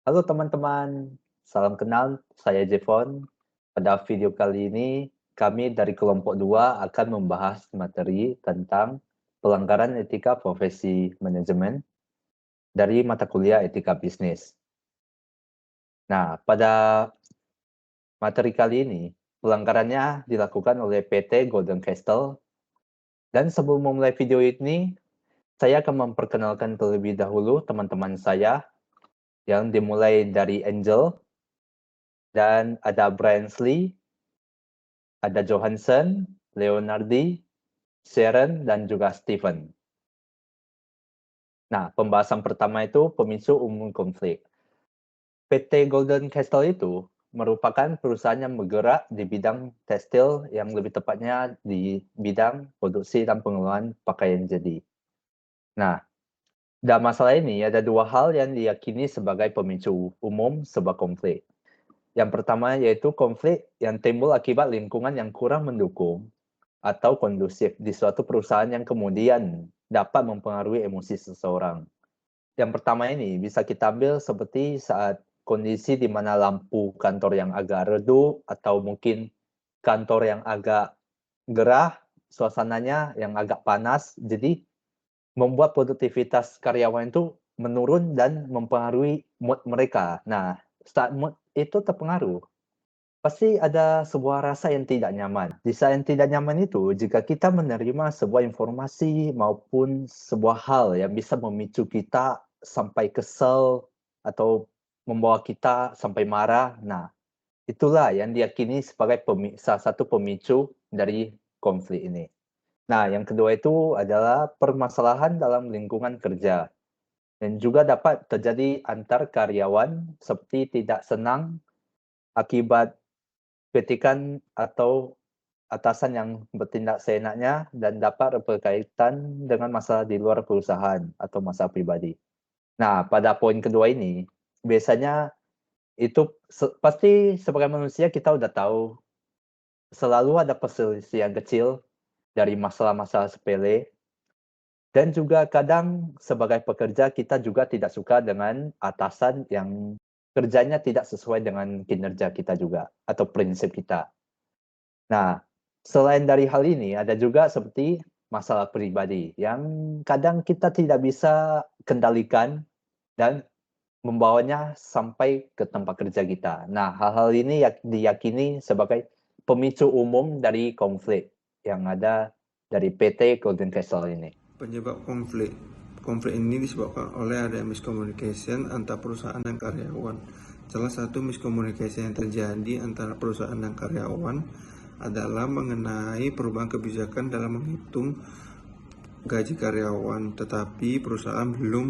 Halo teman-teman, salam kenal, saya Jevon. Pada video kali ini, kami dari kelompok 2 akan membahas materi tentang pelanggaran etika profesi manajemen dari mata kuliah etika bisnis. Nah, pada materi kali ini, pelanggarannya dilakukan oleh PT Golden Castle. Dan sebelum memulai video ini, saya akan memperkenalkan terlebih dahulu teman-teman saya yang dimulai dari Angel, dan ada Bransley, ada Johansson, Leonardi, Sharon, dan juga Stephen. Nah, pembahasan pertama itu pemicu umum konflik. PT Golden Castle itu merupakan perusahaan yang bergerak di bidang tekstil, yang lebih tepatnya di bidang produksi dan pengelolaan pakaian jadi. Nah, dalam masalah ini ada dua hal yang diyakini sebagai pemicu umum sebuah konflik. Yang pertama yaitu konflik yang timbul akibat lingkungan yang kurang mendukung atau kondusif di suatu perusahaan yang kemudian dapat mempengaruhi emosi seseorang. Yang pertama ini bisa kita ambil seperti saat kondisi di mana lampu kantor yang agak redup atau mungkin kantor yang agak gerah, suasananya yang agak panas, jadi membuat produktivitas karyawan itu menurun dan mempengaruhi mood mereka. Nah, saat mood itu terpengaruh, pasti ada sebuah rasa yang tidak nyaman. Di saat yang tidak nyaman itu, jika kita menerima sebuah informasi maupun sebuah hal yang bisa memicu kita sampai kesal atau membawa kita sampai marah, nah itulah yang diyakini sebagai salah satu pemicu dari konflik ini. Nah, yang kedua itu adalah permasalahan dalam lingkungan kerja dan juga dapat terjadi antar karyawan seperti tidak senang akibat kritikan atau atasan yang bertindak seenaknya dan dapat berkaitan dengan masalah di luar perusahaan atau masalah pribadi. Nah, pada poin kedua ini, biasanya itu pasti sebagai manusia kita udah tahu selalu ada perselisihan kecil dari masalah-masalah sepele, dan juga kadang sebagai pekerja kita juga tidak suka dengan atasan yang kerjanya tidak sesuai dengan kinerja kita juga atau prinsip kita. Nah, selain dari hal ini, ada juga seperti masalah pribadi yang kadang kita tidak bisa kendalikan dan membawanya sampai ke tempat kerja kita. Nah, hal-hal ini diyakini sebagai pemicu umum dari konflik yang ada dari PT Golden Castle ini. Penyebab konflik ini disebabkan oleh ada miscommunication antara perusahaan dan karyawan. Salah satu miscommunication yang terjadi antara perusahaan dan karyawan adalah mengenai perubahan kebijakan dalam menghitung gaji karyawan, tetapi perusahaan belum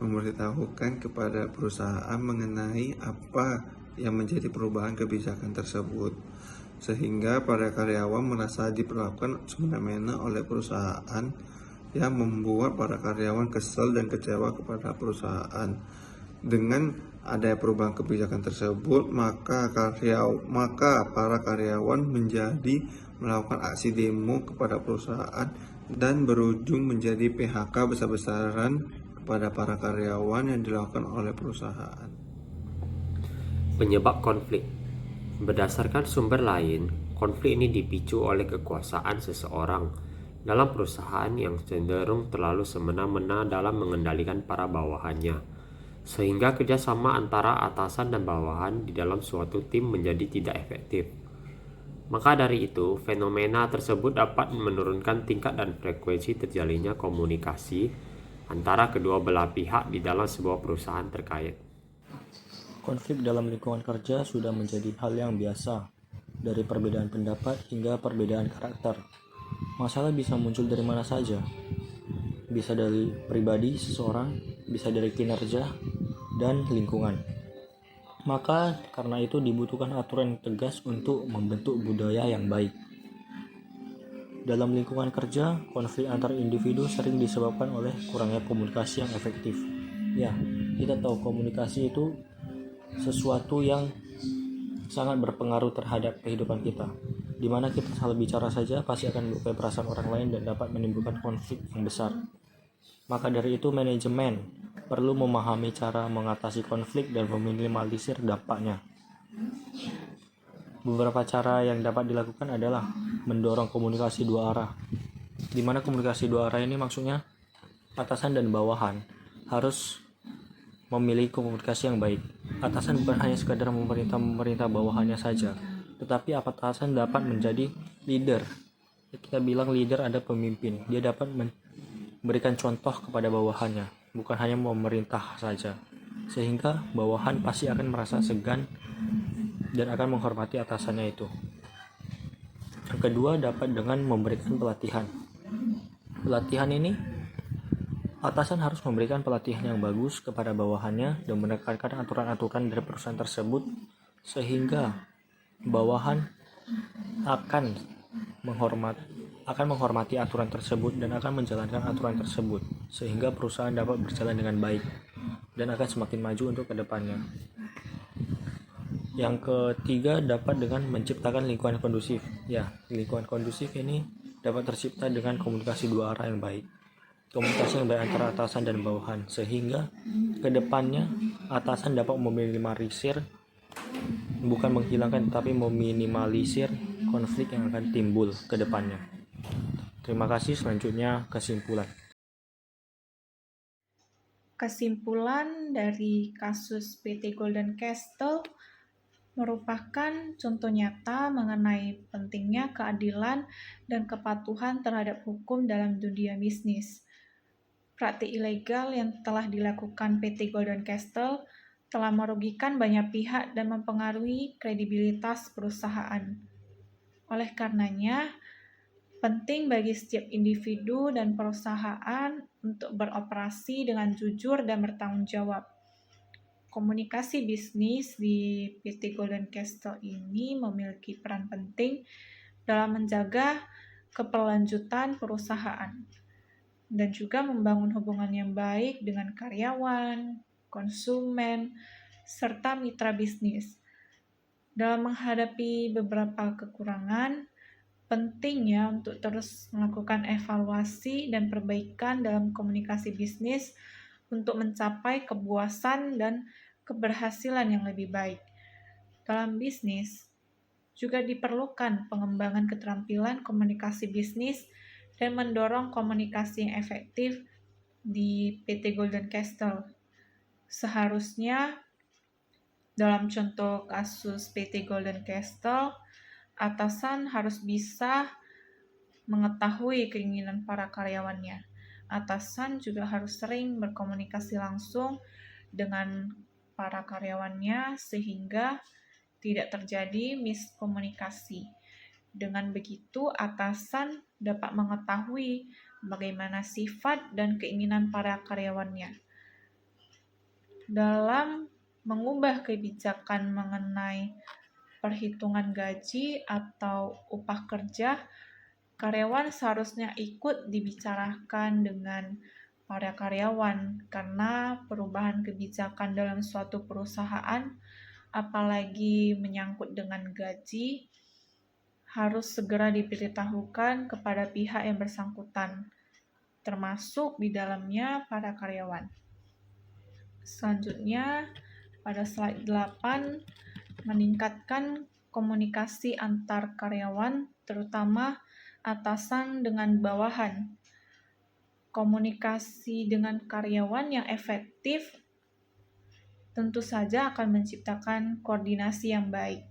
memberitahukan kepada perusahaan mengenai apa yang menjadi perubahan kebijakan tersebut, sehingga para karyawan merasa diperlakukan semena-mena oleh perusahaan, yang membuat para karyawan kesal dan kecewa kepada perusahaan. Dengan ada perubahan kebijakan tersebut, maka para karyawan menjadi melakukan aksi demo kepada perusahaan dan berujung menjadi PHK besar-besaran kepada para karyawan yang dilakukan oleh perusahaan. Penyebab konflik. Berdasarkan sumber lain, konflik ini dipicu oleh kekuasaan seseorang dalam perusahaan yang cenderung terlalu semena-mena dalam mengendalikan para bawahannya, sehingga kerjasama antara atasan dan bawahan di dalam suatu tim menjadi tidak efektif. Maka dari itu, fenomena tersebut dapat menurunkan tingkat dan frekuensi terjalinnya komunikasi antara kedua belah pihak di dalam sebuah perusahaan terkait. Konflik dalam lingkungan kerja sudah menjadi hal yang biasa, dari perbedaan pendapat hingga perbedaan karakter. Masalah bisa muncul dari mana saja. Bisa dari pribadi seseorang, bisa dari kinerja, dan lingkungan. Maka karena itu dibutuhkan aturan yang tegas untuk membentuk budaya yang baik. Dalam lingkungan kerja, konflik antar individu sering disebabkan oleh kurangnya komunikasi yang efektif. Ya, kita tahu komunikasi itu sesuatu yang sangat berpengaruh terhadap kehidupan kita, di mana kita salah bicara saja pasti akan melukai perasaan orang lain dan dapat menimbulkan konflik yang besar. Maka dari itu manajemen perlu memahami cara mengatasi konflik dan meminimalisir dampaknya. Beberapa cara yang dapat dilakukan adalah mendorong komunikasi dua arah. Di mana komunikasi dua arah ini maksudnya atasan dan bawahan harus memiliki komunikasi yang baik. Atasan bukan hanya sekadar memerintah bawahannya saja, tetapi atasan dapat menjadi leader. Kita bilang leader ada pemimpin. Dia dapat memberikan contoh kepada bawahannya, bukan hanya memerintah saja. Sehingga bawahan pasti akan merasa segan dan akan menghormati atasannya itu. Yang kedua, dapat dengan memberikan pelatihan. Pelatihan ini, atasan harus memberikan pelatihan yang bagus kepada bawahannya dan menekankan aturan-aturan dari perusahaan tersebut sehingga bawahan akan menghormati aturan tersebut dan akan menjalankan aturan tersebut sehingga perusahaan dapat berjalan dengan baik dan akan semakin maju untuk kedepannya. Yang ketiga, dapat dengan menciptakan lingkungan kondusif. Ya, lingkungan kondusif ini dapat tercipta dengan komunikasi dua arah yang baik. Komunikasi yang baik antara atasan dan bawahan, sehingga kedepannya atasan dapat meminimalisir, bukan menghilangkan, tetapi meminimalisir konflik yang akan timbul kedepannya. Terima kasih. Selanjutnya kesimpulan. Kesimpulan dari kasus PT Golden Castle merupakan contoh nyata mengenai pentingnya keadilan dan kepatuhan terhadap hukum dalam dunia bisnis. Praktik ilegal yang telah dilakukan PT Golden Castle telah merugikan banyak pihak dan mempengaruhi kredibilitas perusahaan. Oleh karenanya, penting bagi setiap individu dan perusahaan untuk beroperasi dengan jujur dan bertanggung jawab. Komunikasi bisnis di PT Golden Castle ini memiliki peran penting dalam menjaga keberlanjutan perusahaan dan juga membangun hubungan yang baik dengan karyawan, konsumen, serta mitra bisnis. Dalam menghadapi beberapa kekurangan, penting ya untuk terus melakukan evaluasi dan perbaikan dalam komunikasi bisnis untuk mencapai kepuasan dan keberhasilan yang lebih baik. Dalam bisnis, juga diperlukan pengembangan keterampilan komunikasi bisnis dan mendorong komunikasi yang efektif di PT Golden Castle. Seharusnya, dalam contoh kasus PT Golden Castle, atasan harus bisa mengetahui keinginan para karyawannya. Atasan juga harus sering berkomunikasi langsung dengan para karyawannya sehingga tidak terjadi miskomunikasi. Dengan begitu, atasan dapat mengetahui bagaimana sifat dan keinginan para karyawannya. Dalam mengubah kebijakan mengenai perhitungan gaji atau upah kerja, karyawan seharusnya ikut dibicarakan dengan para karyawan karena perubahan kebijakan dalam suatu perusahaan, apalagi menyangkut dengan gaji, harus segera diberitahukan kepada pihak yang bersangkutan, termasuk di dalamnya para karyawan. Selanjutnya, pada slide 8, meningkatkan komunikasi antar karyawan, terutama atasan dengan bawahan. Komunikasi dengan karyawan yang efektif tentu saja akan menciptakan koordinasi yang baik.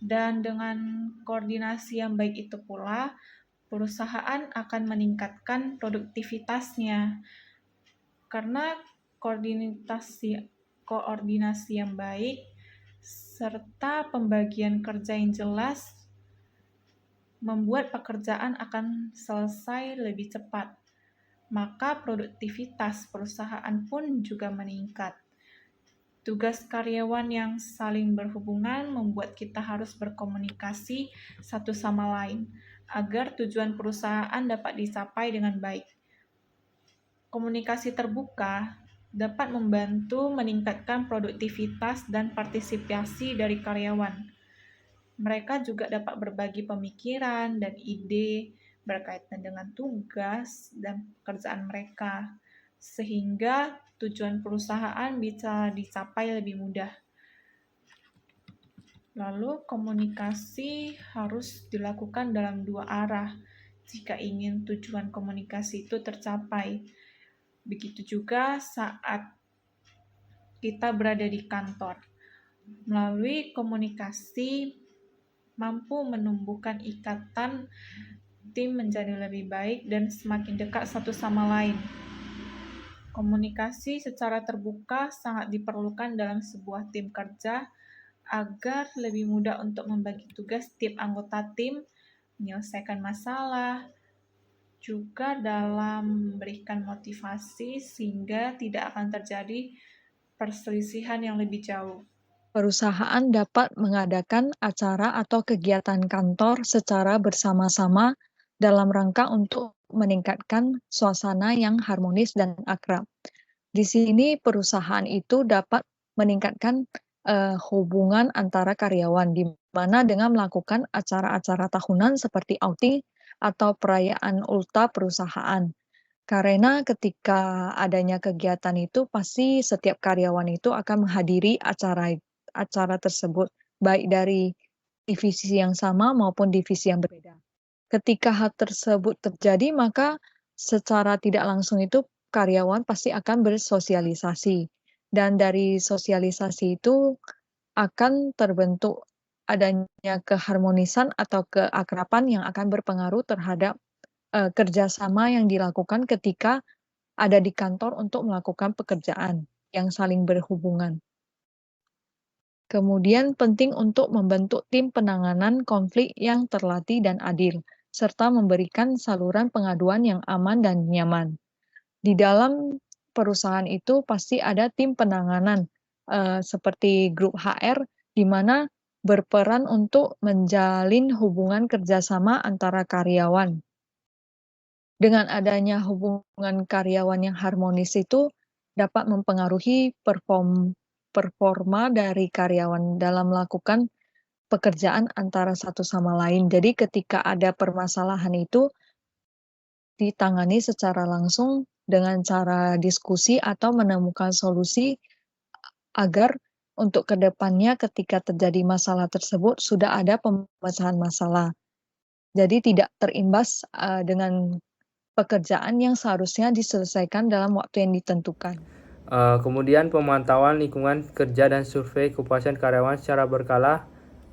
Dan dengan koordinasi yang baik itu pula, perusahaan akan meningkatkan produktivitasnya. Karena koordinasi yang baik serta pembagian kerja yang jelas membuat pekerjaan akan selesai lebih cepat, maka produktivitas perusahaan pun juga meningkat. Tugas karyawan yang saling berhubungan membuat kita harus berkomunikasi satu sama lain, agar tujuan perusahaan dapat dicapai dengan baik. Komunikasi terbuka dapat membantu meningkatkan produktivitas dan partisipasi dari karyawan. Mereka juga dapat berbagi pemikiran dan ide berkaitan dengan tugas dan pekerjaan mereka, sehingga tujuan perusahaan bisa dicapai lebih mudah. Lalu komunikasi harus dilakukan dalam dua arah jika ingin tujuan komunikasi itu tercapai. Begitu juga saat kita berada di kantor. Melalui komunikasi mampu menumbuhkan ikatan tim menjadi lebih baik dan semakin dekat satu sama lain. Komunikasi secara terbuka sangat diperlukan dalam sebuah tim kerja agar lebih mudah untuk membagi tugas tiap anggota tim, menyelesaikan masalah, juga dalam memberikan motivasi sehingga tidak akan terjadi perselisihan yang lebih jauh. Perusahaan dapat mengadakan acara atau kegiatan kantor secara bersama-sama dalam rangka untuk meningkatkan suasana yang harmonis dan akrab. Di sini perusahaan itu dapat meningkatkan hubungan antara karyawan, di mana dengan melakukan acara-acara tahunan seperti outing atau perayaan ulta perusahaan. Karena ketika adanya kegiatan itu, pasti setiap karyawan itu akan menghadiri acara tersebut, baik dari divisi yang sama maupun divisi yang berbeda. Ketika hal tersebut terjadi, maka secara tidak langsung itu karyawan pasti akan bersosialisasi. Dan dari sosialisasi itu akan terbentuk adanya keharmonisan atau keakraban yang akan berpengaruh terhadap kerjasama yang dilakukan ketika ada di kantor untuk melakukan pekerjaan yang saling berhubungan. Kemudian penting untuk membentuk tim penanganan konflik yang terlatih dan adil, serta memberikan saluran pengaduan yang aman dan nyaman. Di dalam perusahaan itu pasti ada tim penanganan seperti grup HR, di mana berperan untuk menjalin hubungan kerjasama antara karyawan. Dengan adanya hubungan karyawan yang harmonis itu dapat mempengaruhi performa dari karyawan dalam melakukan pekerjaan antara satu sama lain. Jadi ketika ada permasalahan itu ditangani secara langsung dengan cara diskusi atau menemukan solusi agar untuk kedepannya ketika terjadi masalah tersebut sudah ada pemecahan masalah. Jadi tidak terimbas dengan pekerjaan yang seharusnya diselesaikan dalam waktu yang ditentukan. Kemudian pemantauan lingkungan kerja dan survei kepuasan karyawan secara berkala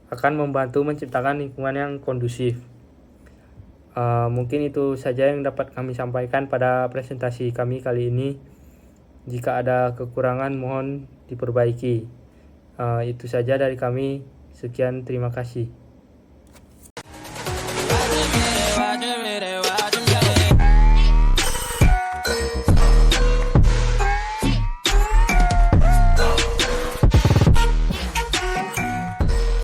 akan membantu menciptakan lingkungan yang kondusif. Mungkin itu saja yang dapat kami sampaikan pada presentasi kami kali ini. Jika ada kekurangan mohon diperbaiki. Itu saja dari kami. Sekian, terima kasih.